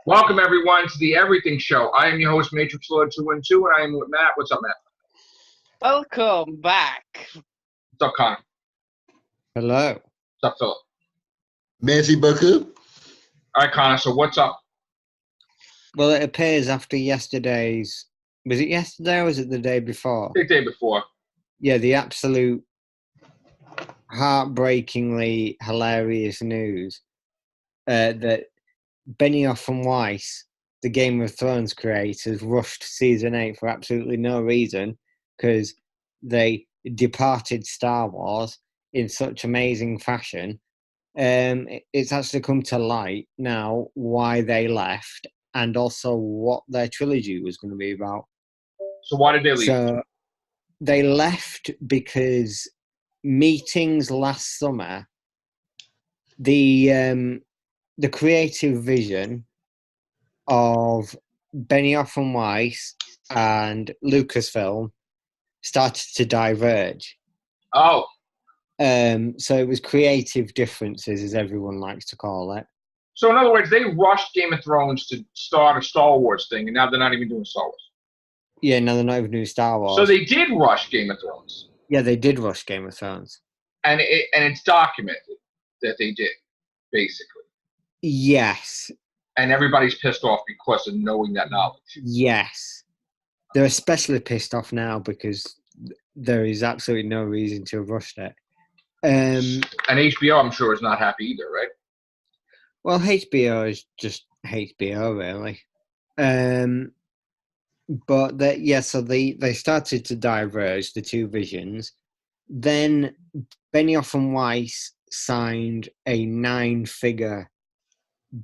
Welcome, everyone, to the Everything Show. I am your host, Matrix Lord 212, and I am with Matt. What's up, Matt? Welcome back. What's up, Connor? Hello. What's up, Phillip? Merci beaucoup. All right, Connor, so what's up? Well, it appears after yesterday's... Was it yesterday or was it the day before? The day before. Yeah, the absolute heartbreakingly hilarious news that Benioff and Weiss, the Game of Thrones creators, rushed Season 8 for absolutely no reason because they departed Star Wars in such amazing fashion. It's actually come to light now why they left and also what their trilogy was going to be about. So why did they leave? So they left because meetings last summer, the creative vision of Benioff and Weiss and Lucasfilm started to diverge. Oh. So it was creative differences, as everyone likes to call it. So in other words, they rushed Game of Thrones to start a Star Wars thing, and now they're not even doing Star Wars. Yeah, no, they're not even doing Star Wars. So they did rush Game of Thrones. Yeah, they did rush Game of Thrones. And it's documented that they did, basically. Yes. And everybody's pissed off because of knowing that knowledge. Yes. They're especially pissed off now because there is absolutely no reason to have rushed it. And HBO, I'm sure, is not happy either, right? Well, HBO is just HBO, really. But so they started to diverge, the two visions. Then Benioff and Weiss signed a 9-figure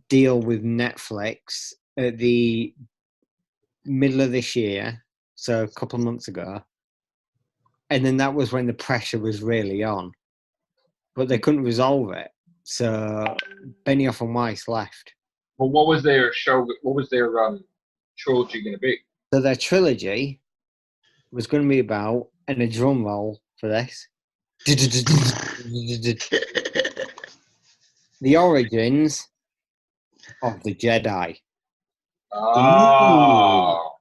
deal with Netflix at the middle of this year, so a couple of months ago. And then that was when the pressure was really on. But they couldn't resolve it. So Benioff and Weiss left. Well, what was their show? What was their trilogy going to be? So their trilogy was going to be about, and a drum roll for this, the origins of the Jedi. Oh.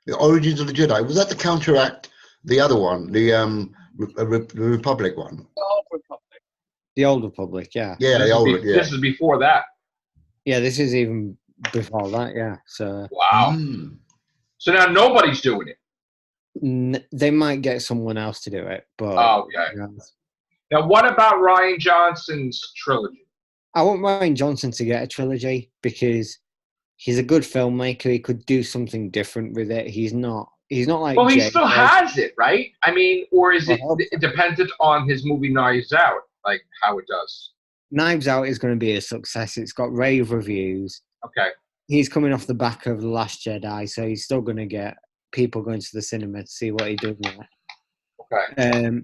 The origins of the Jedi. Was that to counteract the other one, the Republic one? The Old Republic. The Old Republic, yeah. Yeah, the old. Yeah. This is before that. Yeah, this is even before that, yeah. So wow. So now nobody's doing it. They might get someone else to do it, but okay. Now, what about Rian Johnson's trilogy? I want Rian Johnson to get a trilogy because he's a good filmmaker. He could do something different with it. He's not like. Well, he still has it, right? I mean, or is it dependent on his movie Knives Out, like how it does? Knives Out is going to be a success. It's got rave reviews. Okay. He's coming off the back of The Last Jedi, so he's still going to get people going to the cinema to see what he does with it. Okay.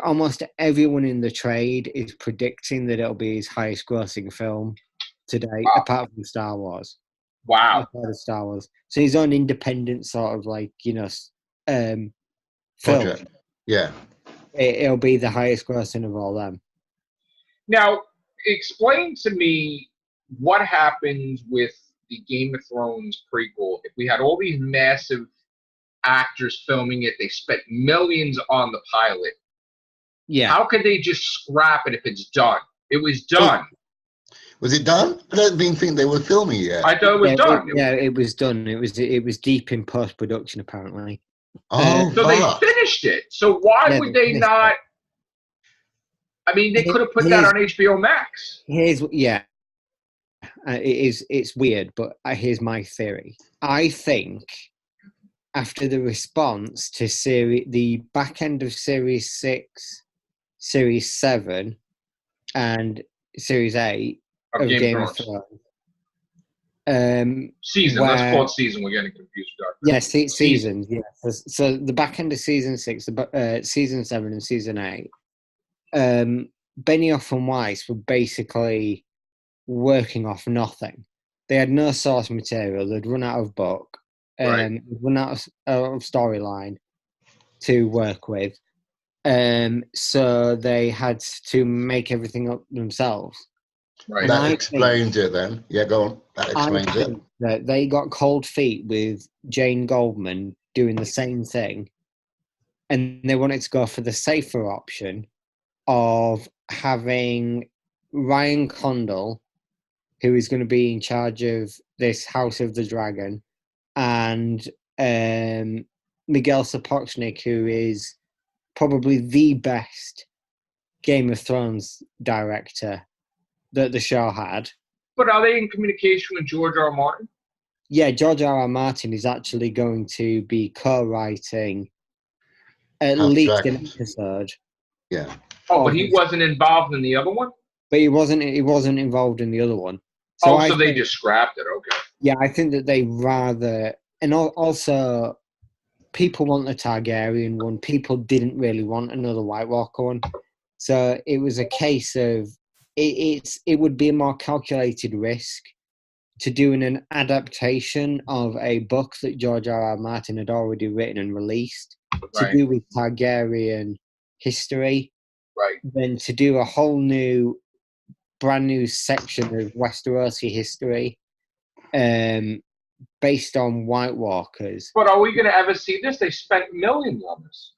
Almost everyone in the trade is predicting that it'll be his highest grossing film today, apart from Star Wars. Wow. Outside of Star Wars. So his own independent sort of film. Project. Yeah. It'll be the highest grossing of all them. Now, explain to me what happens with the Game of Thrones prequel if we had all these massive actors filming it, they spent millions on the pilot. Yeah. How could they just scrap it if it's done? It was done. Was it done? I don't even think they were filming it yet. I thought it was done. It was done. It was deep in post-production, apparently. Oh, so they finished it. So why would they not? It. I mean, they could have put that on HBO Max. It's weird, but here's my theory. I think after the response to the back end of Series 6, Series 7, and Series 8 of Game of Thrones. Season. Let's call it season. We're getting confused. Yes, seasons. Yeah. So the back end of Season 6, Season 7, and Season 8. Benioff and Weiss were basically working off nothing. They had no source material. They'd run out of book, run out of storyline to work with. So they had to make everything up themselves. Right. And That explains it then. Yeah, go on. That I explains it. think that they got cold feet with Jane Goldman doing the same thing, and they wanted to go for the safer option of having Ryan Condal, who is going to be in charge of this House of the Dragon, and Miguel Sapochnik, who is probably the best Game of Thrones director that the show had. But are they in communication with George R. R. Martin? Yeah, George R. R. Martin is actually going to be co-writing at House least Dragons. an episode. Yeah. Oh, but he wasn't involved in the other one? But he wasn't involved in the other one. So So they think, just scrapped it. Okay. yeah, I think that they rather, and also people want the Targaryen one. People didn't really want another White Walker one. So it was a case of it would be a more calculated risk to do an adaptation of a book that George R. R. Martin had already written and released to do with Targaryen history, Right. than to do a whole new, brand new section of Westerosi history based on White Walkers. But are we going to ever see this? They spent millions on this.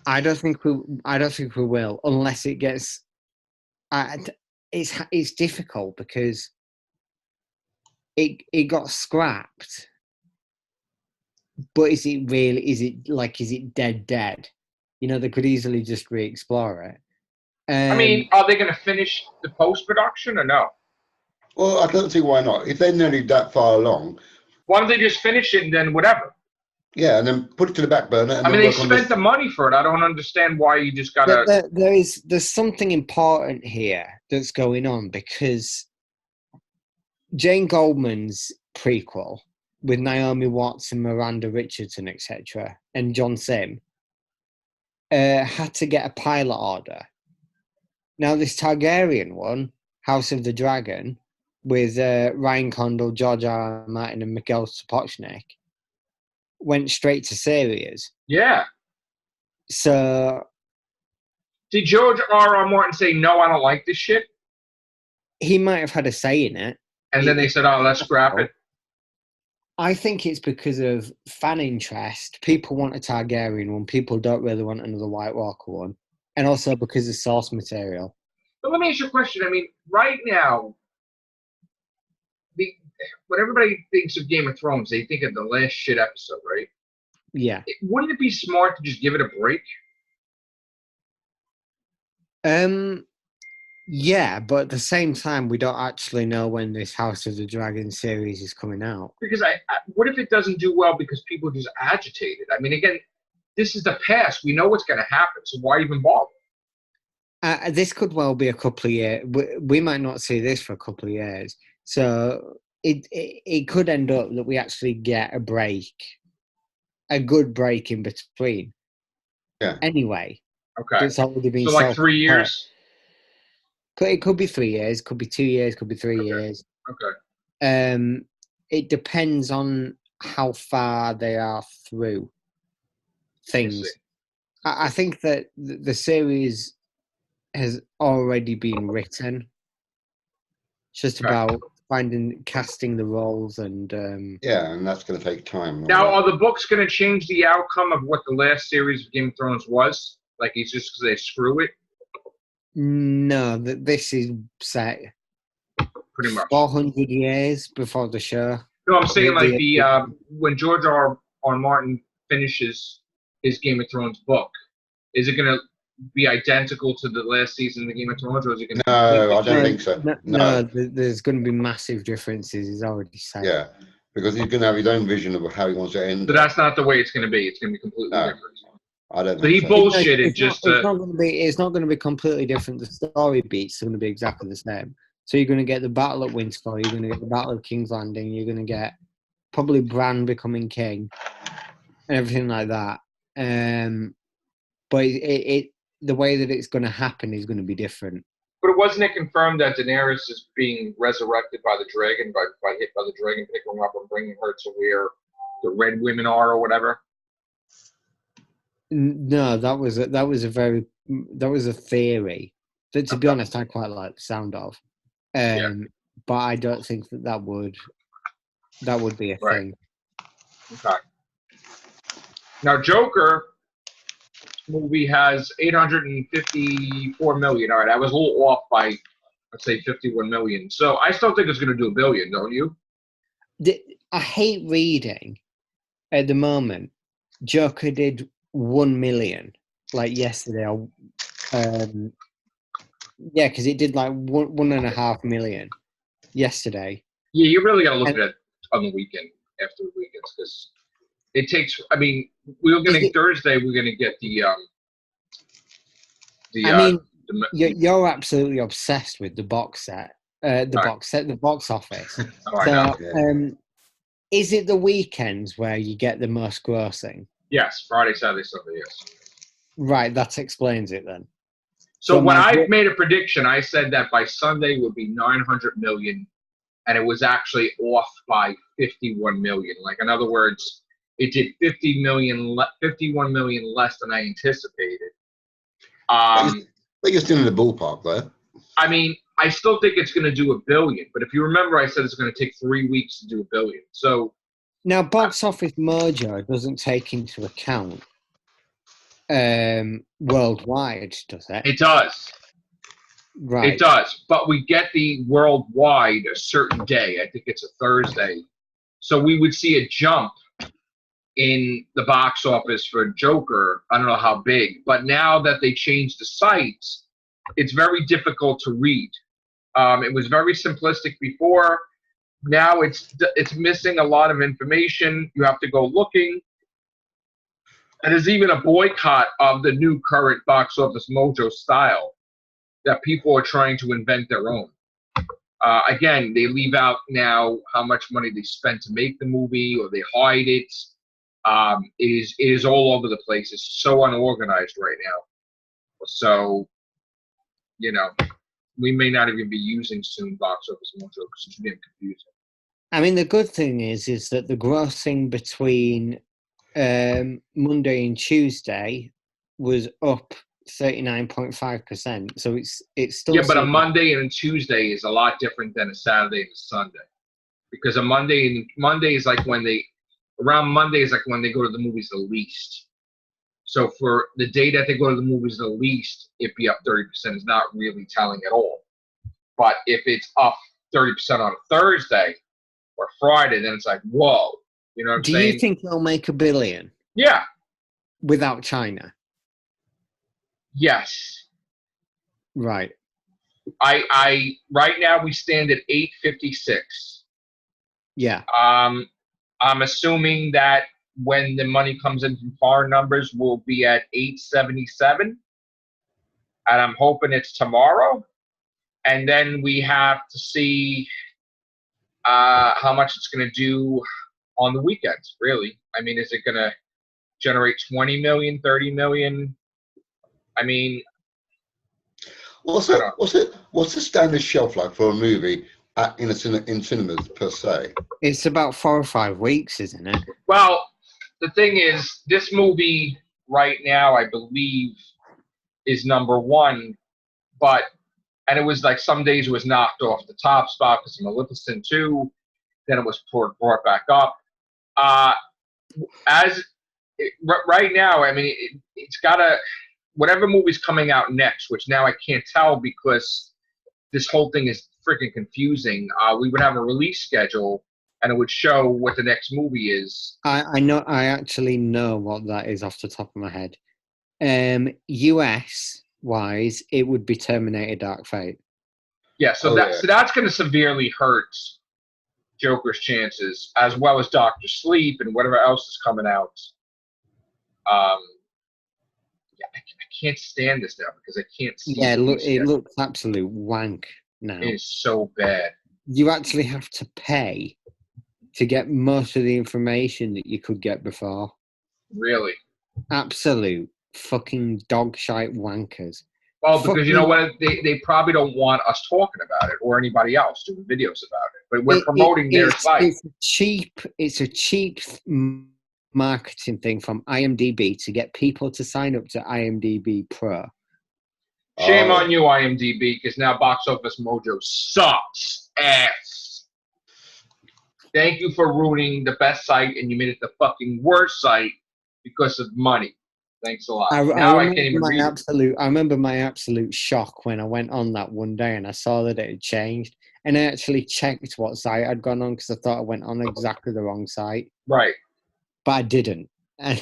I don't think we will, unless it gets. It's difficult because it got scrapped, but is it dead? You know, they could easily just re-explore it. I mean, are they going to finish the post-production or no? Well, I don't see why not. If they're nearly that far along, Why don't they just finish it and then whatever? yeah, and then put it to the back burner. And I mean, then they work on spent the money for it. I don't understand why you just got to... There's something important here that's going on, because Jane Goldman's prequel with Naomi Watts and Miranda Richardson, etc., and John Sim had to get a pilot order. Now, this Targaryen one, House of the Dragon, with Ryan Condal, George R. R. Martin, and Miguel Sapochnik, went straight to series. Yeah. So... Did George R. R. Martin say, no, I don't like this shit? He might have had a say in it. And then they said, oh, let's scrap it. I think it's because of fan interest. People want a Targaryen one. People don't really want another White Walker one. And also because of source material. But let me ask you a question. I mean, right now, when everybody thinks of Game of Thrones, they think of the last shit episode, right? Yeah. Wouldn't it be smart to just give it a break? Yeah, but at the same time, we don't actually know when this House of the Dragon series is coming out. Because what if it doesn't do well because people are just agitated? I mean, again, this is the past. We know what's going to happen, so why even bother? This could well be a couple of years. We might not see this for a couple of years. So it could end up that we actually get a break, a good break in between. Yeah. Anyway. Okay. It's already been so like 3 years? It could be 3 years, could be 2 years, could be 3 years. Okay. It depends on how far they are through things. I think that the series has already been written. It's just about casting the roles and yeah, and that's going to take time. Now, are the books going to change the outcome of what the last series of Game of Thrones was? Like, it's just because they screw it? No, this is set pretty much 400 years before the show. No, I'm saying like when George R. R. Martin finishes his Game of Thrones book, is it going to be identical to the last season of the Game of Thrones, or is it going to? No, I don't think so. No, there's going to be massive differences. He's already said. Yeah, because he's going to have his own vision of how he wants to end. So that's not the way it's going to be. It's going to be completely different. I don't. So he bullshitted. It's not going to be. It's not going to be completely different. The story beats are going to be exactly the same. So you're going to get the Battle at Winterfell. You're going to get the Battle of King's Landing. You're going to get probably Bran becoming king and everything like that. But the way that it's going to happen is going to be different. But wasn't it confirmed that Daenerys is being resurrected by the dragon, hit by the dragon, picking her up and bringing her to where the Red Women are, or whatever? No, that was a theory that, to be honest, I quite like the sound of. But I don't think that would be a Right. thing. Okay. Now, Joker movie has 854 million. All right, I was a little off by, let's say, 51 million. So I still think it's going to do $1 billion, don't you? I hate reading at the moment. Joker did 1 million like yesterday. Yeah, because it did like 1.5 million yesterday. Yeah, you really got to look at it on the weekend, after the weekends, because it takes. I mean, Thursday. We're going to get the. You're absolutely obsessed with the box set, the box office. Oh, I know. So, is it the weekends where you get the most grossing? Yes, Friday, Saturday, Sunday. Yes. Right, that explains it then. So when I made a prediction, I said that by Sunday would be 900 million, and it was actually off by 51 million. Like, in other words, it did 51 million less than I anticipated. But you're still in the ballpark, though. I mean, I still think it's going to do $1 billion, but if you remember, I said it's going to take 3 weeks to do $1 billion. So now, Box Office Mojo doesn't take into account worldwide, does it? It does. Right. It does, but we get the worldwide a certain day. I think it's a Thursday. So we would see a jump in the box office for Joker. I don't know how big, but now that they changed the sites, it's very difficult to read. It was very simplistic before. Now it's missing a lot of information. You have to go looking. And there's even a boycott of the new current Box Office Mojo style that people are trying to invent their own. Again, they leave out now how much money they spent to make the movie, or they hide it. It is all over the place. It's so unorganized right now. So, we may not even be using soon Box Office Mojo because it's getting confusing. I mean, the good thing is that the grossing between Monday and Tuesday was up 39.5%. So it's still but a Monday and a Tuesday is a lot different than a Saturday and a Sunday, because a Monday is like when they go to the movies the least. So for the day that they go to the movies the least, it'd be up 30% is not really telling at all. But if it's up 30% on a Thursday or Friday, then it's like, whoa. You know what I'm saying? Do you think they'll make $1 billion? Yeah. Without China? Yes. Right. I right now we stand at 856. Yeah. I'm assuming that when the money comes in from foreign numbers, we'll be at 877. And I'm hoping it's tomorrow. And then we have to see how much it's going to do on the weekends, really. I mean, is it going to generate 20 million, 30 million? I mean, what's the standard shelf life for a movie in cinemas per se? It's about 4 or 5 weeks, isn't it? Well, the thing is, this movie right now, I believe, is number one, and it was like some days it was knocked off the top spot because of Maleficent 2, then it was brought back up. Right now, I mean, it's got to, whatever movie's coming out next, which now I can't tell because this whole thing is freaking confusing. We would have a release schedule, and it would show what the next movie is. I know. I actually know what that is off the top of my head. US wise, it would be Terminator: Dark Fate. Yeah, so that's going to severely hurt Joker's chances, as well as Doctor Sleep and whatever else is coming out. I can't stand this now because I can't see. Yeah, it looks absolute wank now. It is so bad. You actually have to pay to get most of the information that you could get before. Really? Absolute fucking dog shite wankers. Well, because you know what? They probably don't want us talking about it or anybody else doing videos about it. But we're promoting their site. It's a cheap marketing thing from IMDb to get people to sign up to IMDb Pro. Shame Oh. on you, IMDb, because now Box Office Mojo sucks ass. Thank you for ruining the best site, and you made it the fucking worst site because of money. Thanks a lot. Now I can't even read it. I remember my absolute shock when I went on that one day and I saw that it had changed. And I actually checked what site I'd gone on because I thought I went on exactly the wrong site. Right. But I didn't. And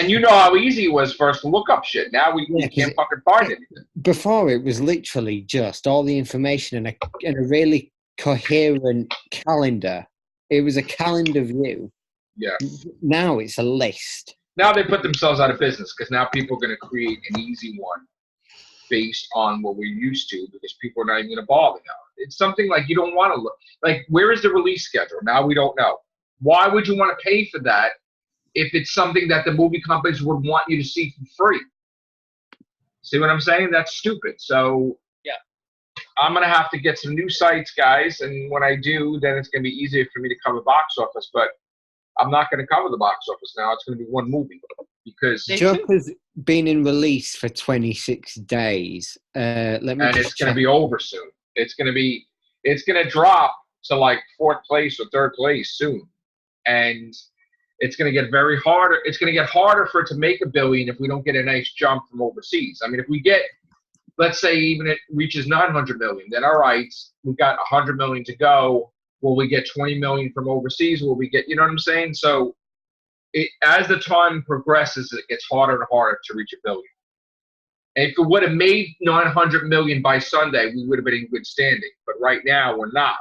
you know how easy it was for us to look up shit. Now we can't fucking find anything. Before it was literally just all the information in a really coherent calendar. It was a calendar view. Yeah. Now it's a list. Now they put themselves out of business because now people are going to create an easy one based on what we're used to because people are not even going to bother now. It's something like you don't want to look. Like, where is the release schedule? Now we don't know. Why would you want to pay for that if it's something that the movie companies would want you to see for free? See what I'm saying? That's stupid. So yeah, I'm going to have to get some new sites, guys. And when I do, then it's going to be easier for me to cover box office. But I'm not going to cover the box office now. It's going to be one movie because Joker's been in release for 26 days. And it's going to be over soon. It's going to drop to like 4th place or 3rd place soon. And it's going to get very harder. It's going to get harder for it to make $1 billion if we don't get a nice jump from overseas. I mean, if we get, let's say even it reaches 900 million, then all right, we've got 100 million to go. Will we get 20 million from overseas? Will we get, you know what I'm saying? So as the time progresses, it gets harder and harder to reach $1 billion. And if it would have made 900 million by Sunday, we would have been in good standing. But right now, we're not.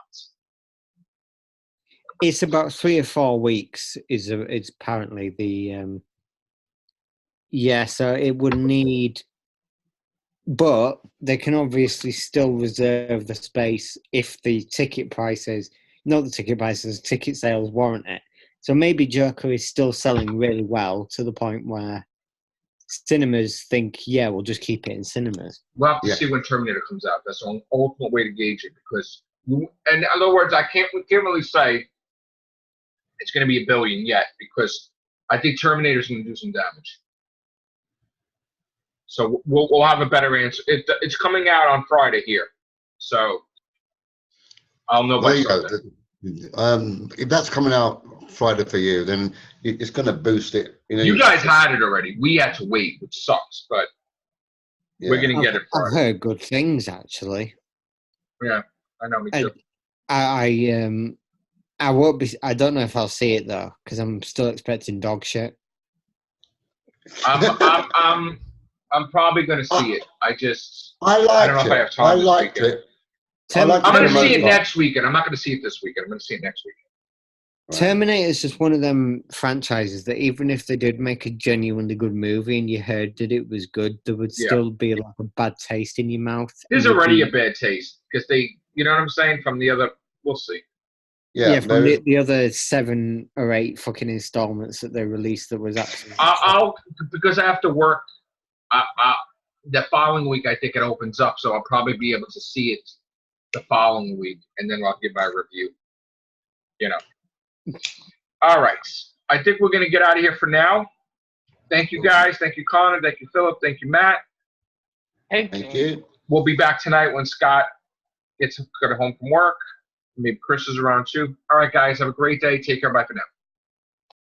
It's about 3 or 4 weeks. It's apparently the so it would need, but they can obviously still reserve the space if the ticket prices, not the ticket prices, ticket sales warrant it. So maybe Joker is still selling really well to the point where cinemas think, yeah, we'll just keep it in cinemas. We'll have to see when Terminator comes out. That's the ultimate way to gauge it because, and in other words, we can't really say it's going to be $1 billion yet because I think Terminator's going to do some damage. So we'll have a better answer. It's coming out on Friday here, so I'll know by Sunday. If that's coming out Friday for you, then it's going to boost it. You guys had it already. We had to wait, which sucks, but we're going to get it Friday. I've heard good things, actually. Yeah, I know. Me too. I won't be. I don't know if I'll see it though, because I'm still expecting dog shit. I'm probably going to see it. I don't know if I have time. I liked it. I'm going to see it next weekend. I'm not going to see it this weekend. I'm going to see it next weekend. Terminator is just one of them franchises that even if they did make a genuinely good movie and you heard that it was good, there would still be like a bad taste in your mouth. There's already a bad taste because you know what I'm saying? From the other, we'll see. Yeah, from the other 7 or 8 fucking installments that they released that was absolutely... because I have to work, the following week I think it opens up, so I'll probably be able to see it the following week, and then I'll give my review. You know. All right. I think we're going to get out of here for now. Thank you, guys. Thank you, Connor. Thank you, Philip. Thank you, Matt. Hey. Thank you. We'll be back tonight when Scott gets home from work. Maybe Chris is around too. All right, guys. Have a great day. Take care. Bye for now.